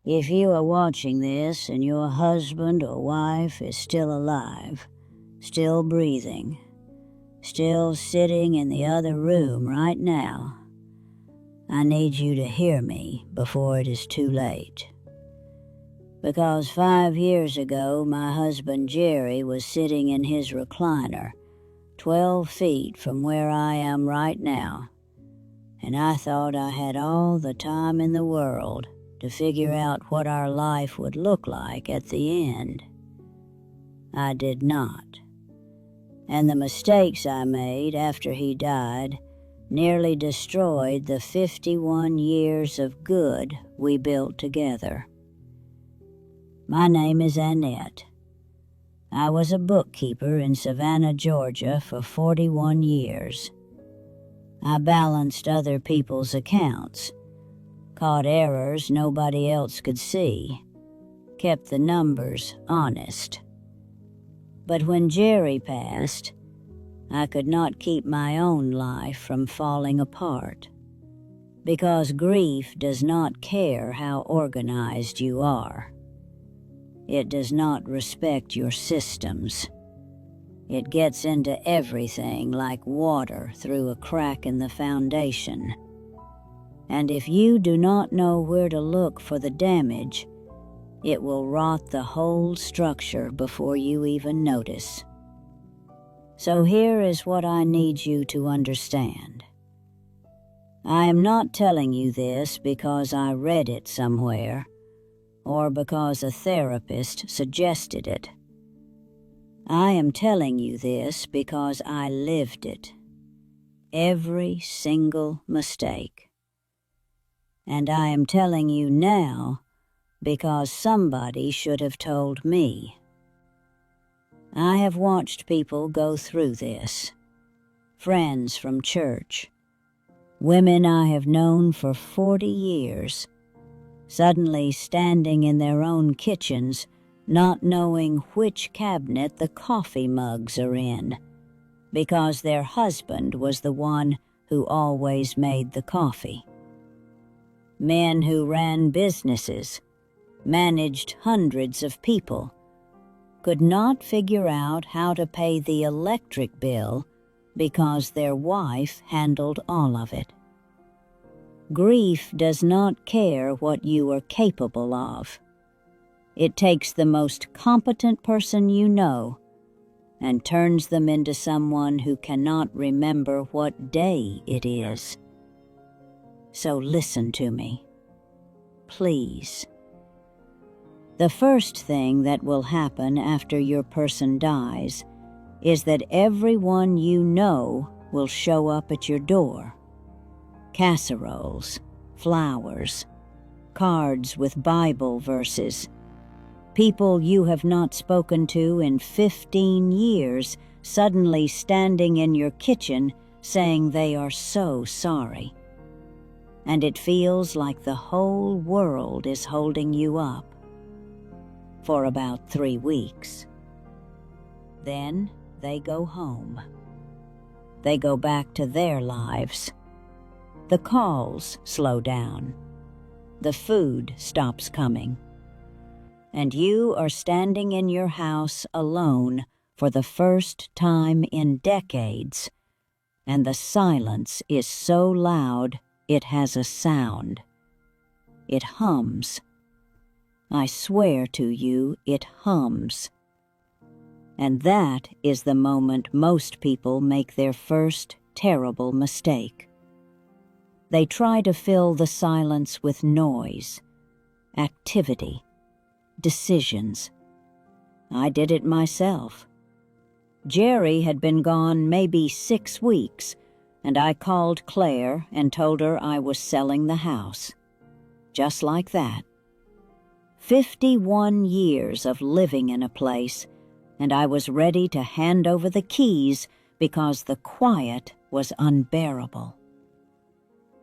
If you are watching this and your husband or wife is still alive, still breathing, still sitting in the other room right now, I need you to hear me before it is too late. Because 5 years ago, my husband Jerry was sitting in his recliner, 12 feet from where I am right now, and I thought I had all the time in the world to figure out what our life would look like at the end. I did not. And the mistakes I made after he died nearly destroyed the 51 years of good we built together. My name is Annette. I was a bookkeeper in Savannah, Georgia for 41 years. I balanced other people's accounts, caught errors nobody else could see, kept the numbers honest. But when Jerry passed, I could not keep my own life from falling apart, because grief does not care how organized you are. It does not respect your systems. It gets into everything like water through a crack in the foundation. And if you do not know where to look for the damage, it will rot the whole structure before you even notice. So here is what I need you to understand. I am not telling you this because I read it somewhere, or because a therapist suggested it. I am telling you this because I lived it. Every single mistake. And I am telling you now because somebody should have told me. I have watched people go through this. Friends from church, women I have known for 40 years, suddenly standing in their own kitchens, not knowing which cabinet the coffee mugs are in, because their husband was the one who always made the coffee. Men who ran businesses, managed hundreds of people, could not figure out how to pay the electric bill because their wife handled all of it. Grief does not care what you are capable of. It takes the most competent person you know and turns them into someone who cannot remember what day it is. So listen to me, please. The first thing that will happen after your person dies is that everyone you know will show up at your door. Casseroles, flowers, cards with Bible verses, people you have not spoken to in 15 years suddenly standing in your kitchen saying they are so sorry. And it feels like the whole world is holding you up. For about 3 weeks. Then they go home. They go back to their lives. The calls slow down. The food stops coming. And you are standing in your house alone for the first time in decades, and the silence is so loud it has a sound. It hums. I swear to you, it hums. And that is the moment most people make their first terrible mistake. They try to fill the silence with noise, activity, decisions. I did it myself. Jerry had been gone maybe 6 weeks, and I called Claire and told her I was selling the house. Just like that. 51 years of living in a place, and I was ready to hand over the keys because the quiet was unbearable.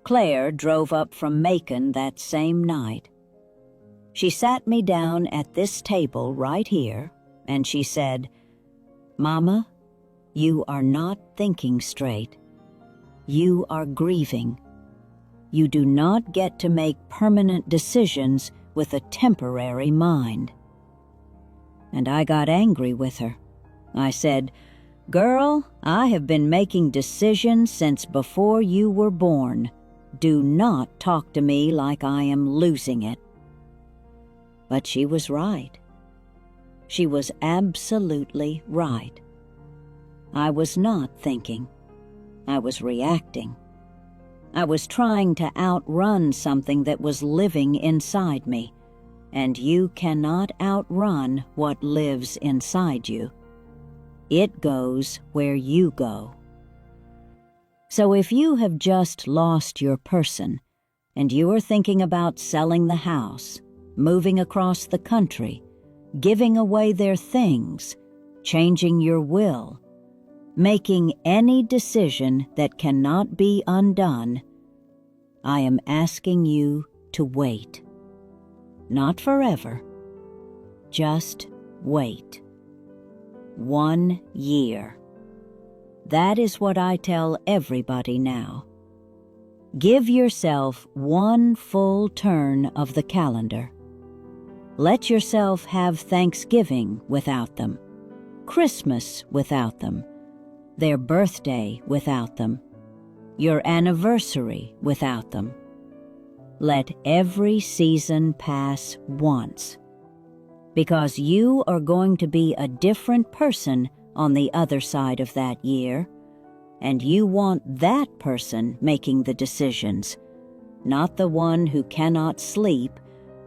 Claire drove up from Macon that same night. She sat me down at this table right here, and she said, "Mama, you are not thinking straight. You are grieving. You do not get to make permanent decisions with a temporary mind. And I got angry with her. I said, "Girl, I have been making decisions since before you were born. Do not talk to me like I am losing it." But she was right. She was absolutely right. I was not thinking. I was reacting. I was trying to outrun something that was living inside me, and you cannot outrun what lives inside you. It goes where you go. So if you have just lost your person, and you are thinking about selling the house, moving across the country, giving away their things, changing your will, making any decision that cannot be undone, I am asking you to wait. Not forever. Just wait. 1 year. That is what I tell everybody now. Give yourself 1 full turn of the calendar. Let yourself have Thanksgiving without them, Christmas without them, their birthday without them, your anniversary without them. Let every season pass once, because you are going to be a different person on the other side of that year, and you want that person making the decisions, not the one who cannot sleep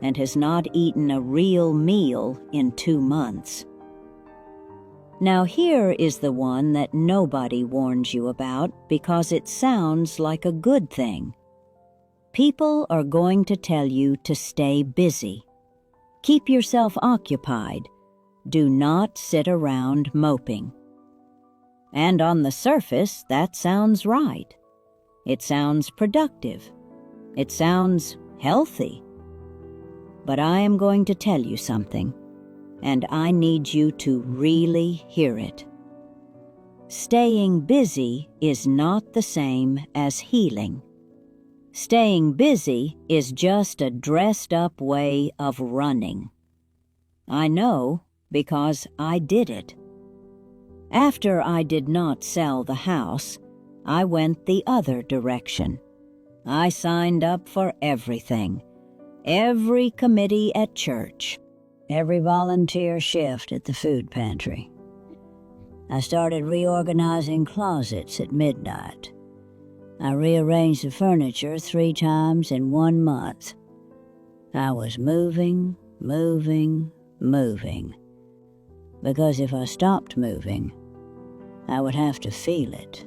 and has not eaten a real meal in 2 months. Now here is the one that nobody warns you about because it sounds like a good thing. People are going to tell you to stay busy. Keep yourself occupied. Do not sit around moping. And on the surface, that sounds right. It sounds productive. It sounds healthy. But I am going to tell you something, and I need you to really hear it. Staying busy is not the same as healing. Staying busy is just a dressed-up way of running. I know because I did it. After I did not sell the house, I went the other direction. I signed up for everything. Every committee at church. Every volunteer shift at the food pantry. I started reorganizing closets at midnight. I rearranged the furniture 3 times in 1 month. I was moving. Because if I stopped moving, I would have to feel it.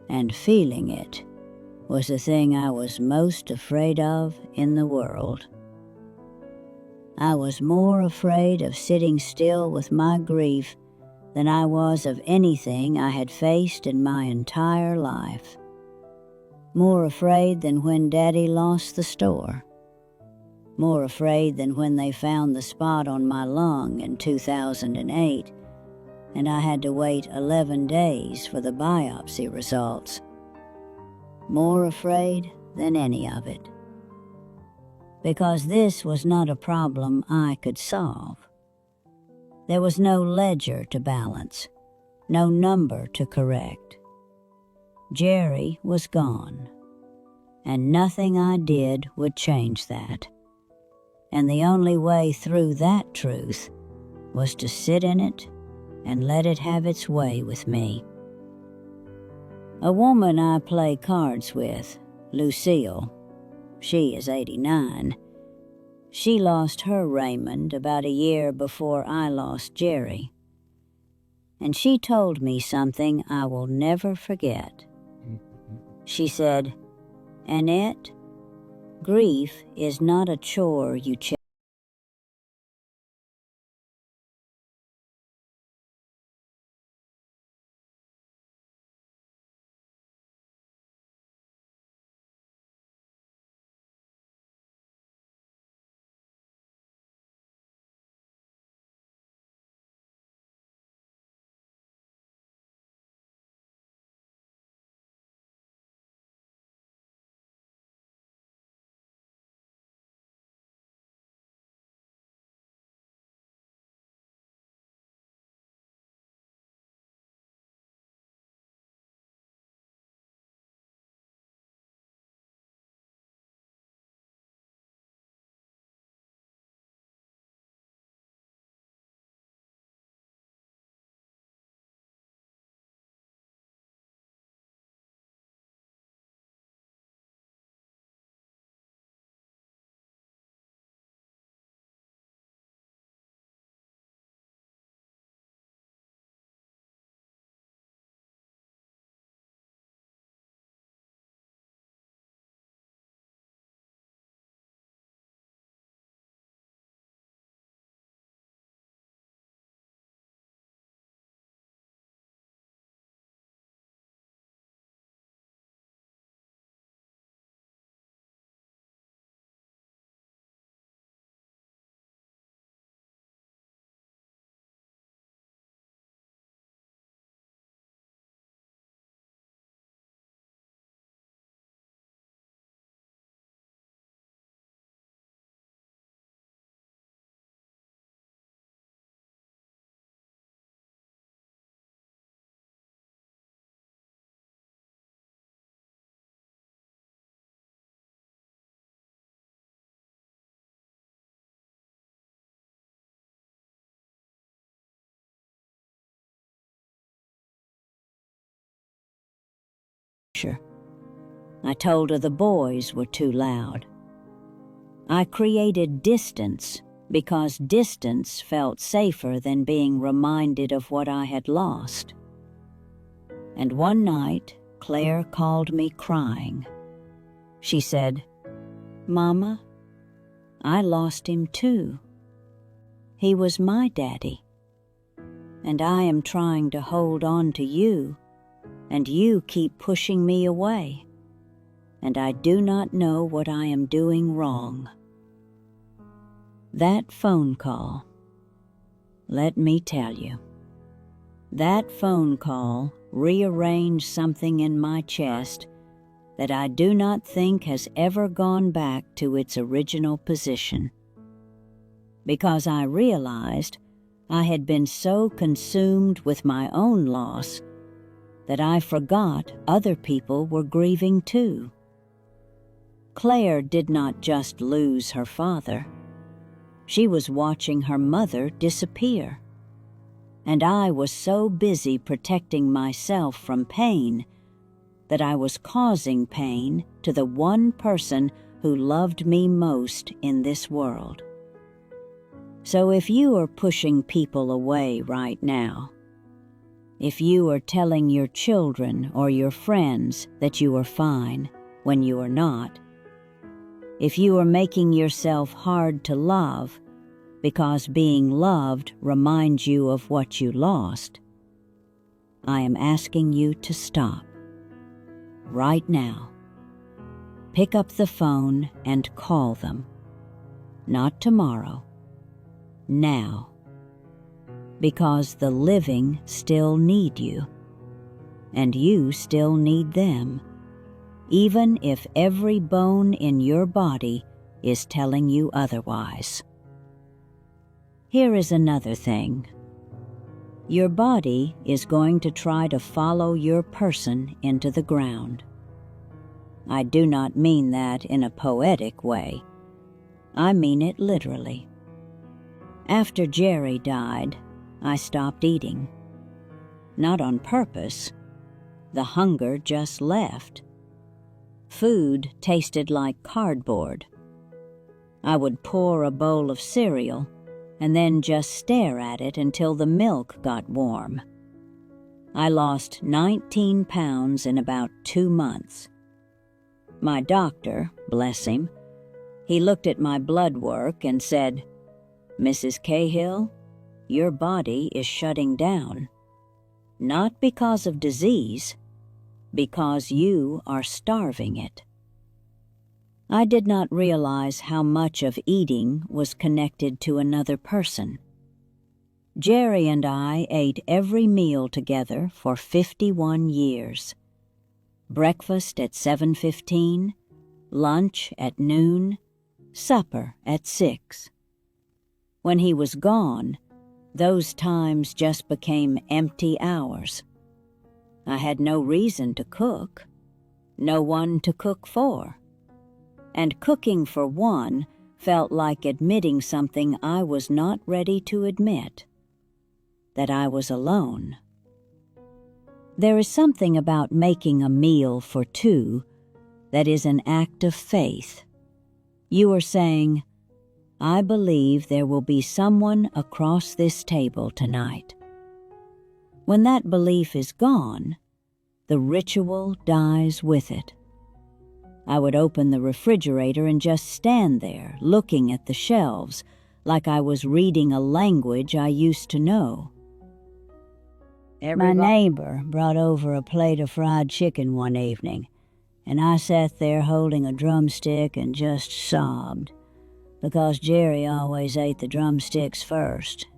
And feeling it was the thing I was most afraid of in the world. I was more afraid of sitting still with my grief than I was of anything I had faced in my entire life. More afraid than when Daddy lost the store. More afraid than when they found the spot on my lung in 2008, and I had to wait 11 days for the biopsy results. More afraid than any of it. Because this was not a problem I could solve. There was no ledger to balance, no number to correct. Jerry was gone, and nothing I did would change that. And the only way through that truth was to sit in it and let it have its way with me. A woman I play cards with, Lucille, she is 89, she lost her Raymond about a year before I lost Jerry. And she told me something I will never forget. She said, "Annette, grief is not a chore you check." I told her the boys were too loud. I created distance because distance felt safer than being reminded of what I had lost. And one night, Claire called me crying. She said, "Mama, I lost him too. He was my daddy. And I am trying to hold on to you, and you keep pushing me away. And I do not know what I am doing wrong." That phone call, let me tell you, that phone call rearranged something in my chest that I do not think has ever gone back to its original position. Because I realized I had been so consumed with my own loss that I forgot other people were grieving too. Claire did not just lose her father. She was watching her mother disappear. And I was so busy protecting myself from pain that I was causing pain to the one person who loved me most in this world. So if you are pushing people away right now, if you are telling your children or your friends that you are fine when you are not, if you are making yourself hard to love because being loved reminds you of what you lost, I am asking you to stop. Right now. Pick up the phone and call them. Not tomorrow. Now. Because the living still need you. And you still need them. Even if every bone in your body is telling you otherwise. Here is another thing. Your body is going to try to follow your person into the ground. I do not mean that in a poetic way. I mean it literally. After Jerry died, I stopped eating. Not on purpose. The hunger just left. Food tasted like cardboard. I would pour a bowl of cereal and then just stare at it until the milk got warm. I lost 19 pounds in about 2 months. My doctor, bless him, he looked at my blood work and said, "Mrs. Cahill, your body is shutting down. Not because of disease, because you are starving it." I did not realize how much of eating was connected to another person. Jerry and I ate every meal together for 51 years. Breakfast at 7:15, lunch at noon, supper at 6. When he was gone, those times just became empty hours. I had no reason to cook, no one to cook for. And cooking for one felt like admitting something I was not ready to admit, that I was alone. There is something about making a meal for two that is an act of faith. You are saying, "I believe there will be someone across this table tonight." When that belief is gone, the ritual dies with it. I would open the refrigerator and just stand there, looking at the shelves, like I was reading a language I used to know. My neighbor brought over a plate of fried chicken one evening, and I sat there holding a drumstick and just sobbed, because Jerry always ate the drumsticks first.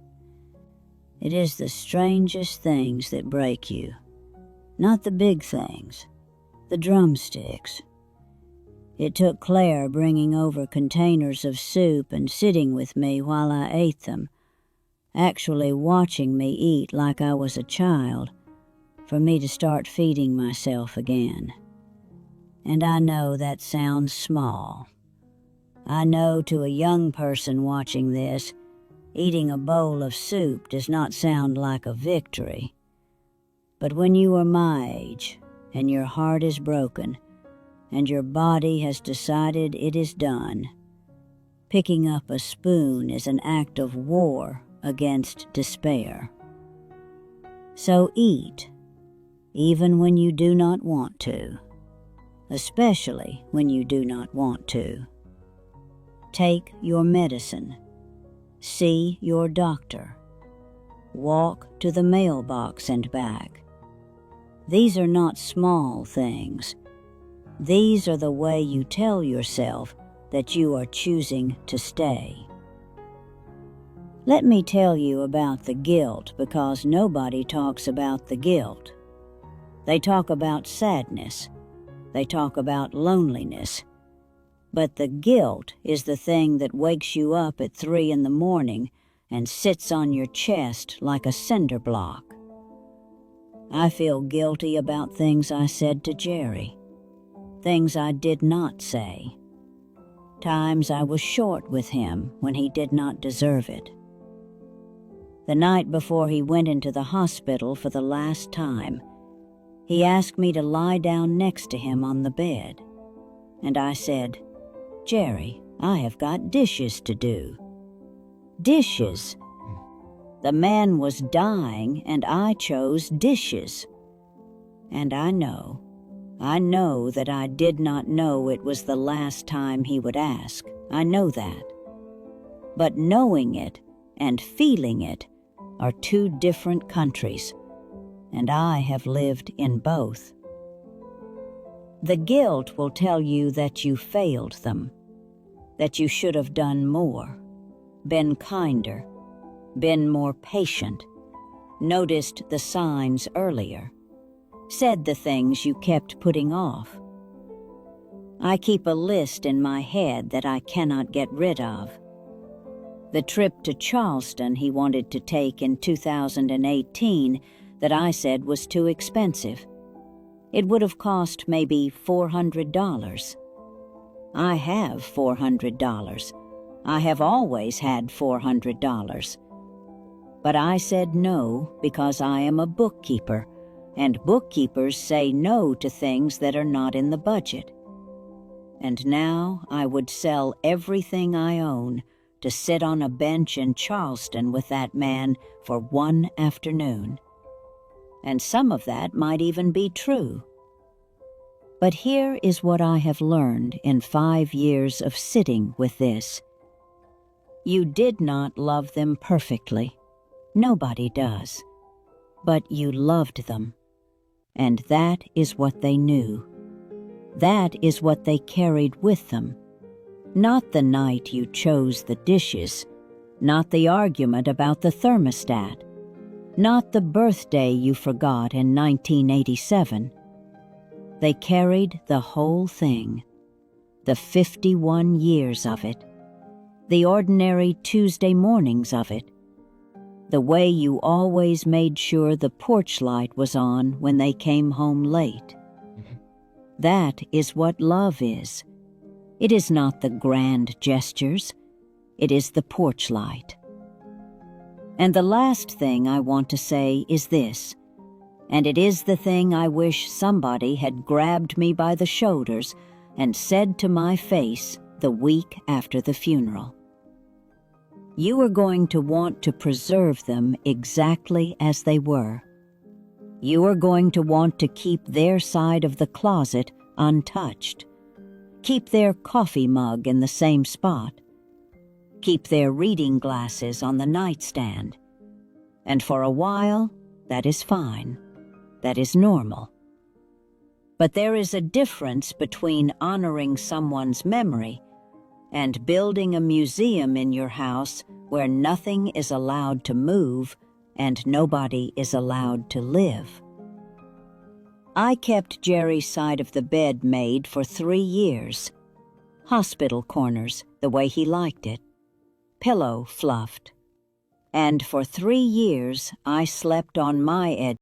It is the strangest things that break you. Not the big things, the drumsticks. It took Claire bringing over containers of soup and sitting with me while I ate them, actually watching me eat like I was a child, for me to start feeding myself again. And I know that sounds small. I know to a young person watching this, eating a bowl of soup does not sound like a victory. But when you are my age, and your heart is broken, and your body has decided it is done. Picking up a spoon is an act of war against despair. So eat, even when you do not want to, especially when you do not want to. Take your medicine. See your doctor. Walk to the mailbox and back. These are not small things. These are the way you tell yourself that you are choosing to stay. Let me tell you about the guilt, because nobody talks about the guilt. They talk about sadness. They talk about loneliness. But the guilt is the thing that wakes you up at 3 a.m. and sits on your chest like a cinder block. I feel guilty about things I said to Jerry, things I did not say, times I was short with him when he did not deserve it. The night before he went into the hospital for the last time, he asked me to lie down next to him on the bed, and I said, "Jerry, I have got dishes to do." Dishes. The man was dying, and I chose dishes. And I know that I did not know it was the last time he would ask. I know that. But knowing it and feeling it are two different countries, and I have lived in both. The guilt will tell you that you failed them, that you should have done more, been kinder, been more patient, noticed the signs earlier, said the things you kept putting off. I keep a list in my head that I cannot get rid of. The trip to Charleston he wanted to take in 2018 that I said was too expensive. It would have cost maybe $400. I have $400. I have always had $400. But I said no because I am a bookkeeper, and bookkeepers say no to things that are not in the budget. And now I would sell everything I own to sit on a bench in Charleston with that man for one afternoon. And some of that might even be true. But here is what I have learned in 5 years of sitting with this. You did not love them perfectly. Nobody does. But you loved them. And that is what they knew. That is what they carried with them. Not the night you chose the dishes, not the argument about the thermostat, not the birthday you forgot in 1987. They carried the whole thing, the 51 years of it, the ordinary Tuesday mornings of it, the way you always made sure the porch light was on when they came home late. That is what love is. It is not the grand gestures. It is the porch light. And the last thing I want to say is this, and it is the thing I wish somebody had grabbed me by the shoulders and said to my face the week after the funeral. You are going to want to preserve them exactly as they were. You are going to want to keep their side of the closet untouched. Keep their coffee mug in the same spot. Keep their reading glasses on the nightstand. And for a while, that is fine. That is normal. But there is a difference between honoring someone's memory and building a museum in your house where nothing is allowed to move and nobody is allowed to live. I kept Jerry's side of the bed made for 3 years. Hospital corners, the way he liked it. Pillow fluffed. And for 3 years I slept on my edge.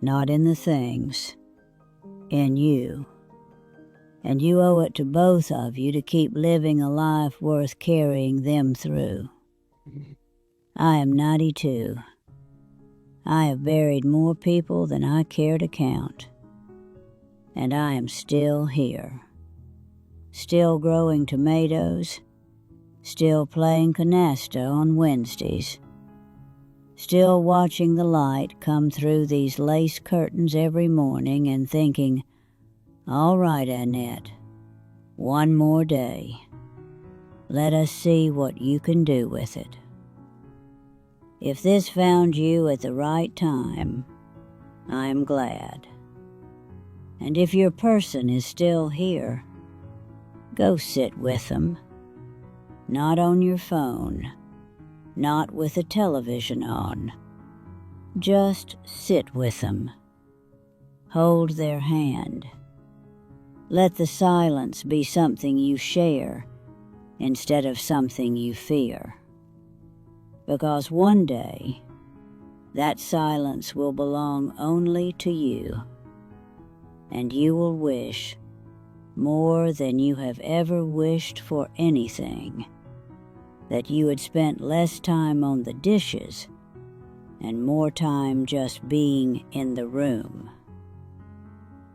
not in the things, in you. And you owe it to both of you to keep living a life worth carrying them through. I am 92. I have buried more people than I care to count. And I am still here. Still growing tomatoes. Still playing canasta on Wednesdays. Still watching the light come through these lace curtains every morning and thinking, all right, Annette, one more day. Let us see what you can do with it. If this found you at the right time, I am glad. And if your person is still here, go sit with them. Not on your phone, not with the television on. Just sit with them. Hold their hand. Let the silence be something you share instead of something you fear. Because one day, that silence will belong only to you, and you will wish, more than you have ever wished for anything, that you had spent less time on the dishes and more time just being in the room.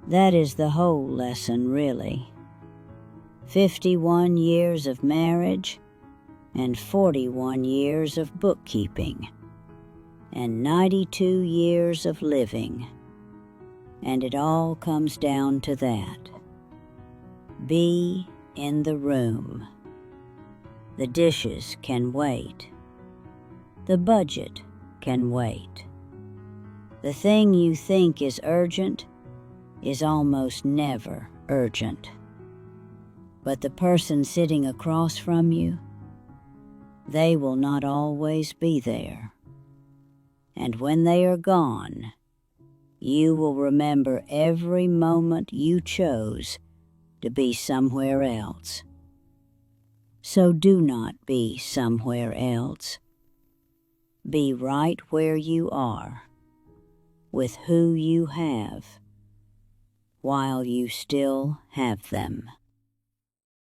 That is the whole lesson, really. 51 years of marriage and 41 years of bookkeeping and 92 years of living. And it all comes down to that. Be in the room. The dishes can wait. The budget can wait. The thing you think is urgent is almost never urgent. But the person sitting across from you, they will not always be there. And when they are gone, you will remember every moment you chose to be somewhere else. So do not be somewhere else. Be right where you are, with who you have, while you still have them.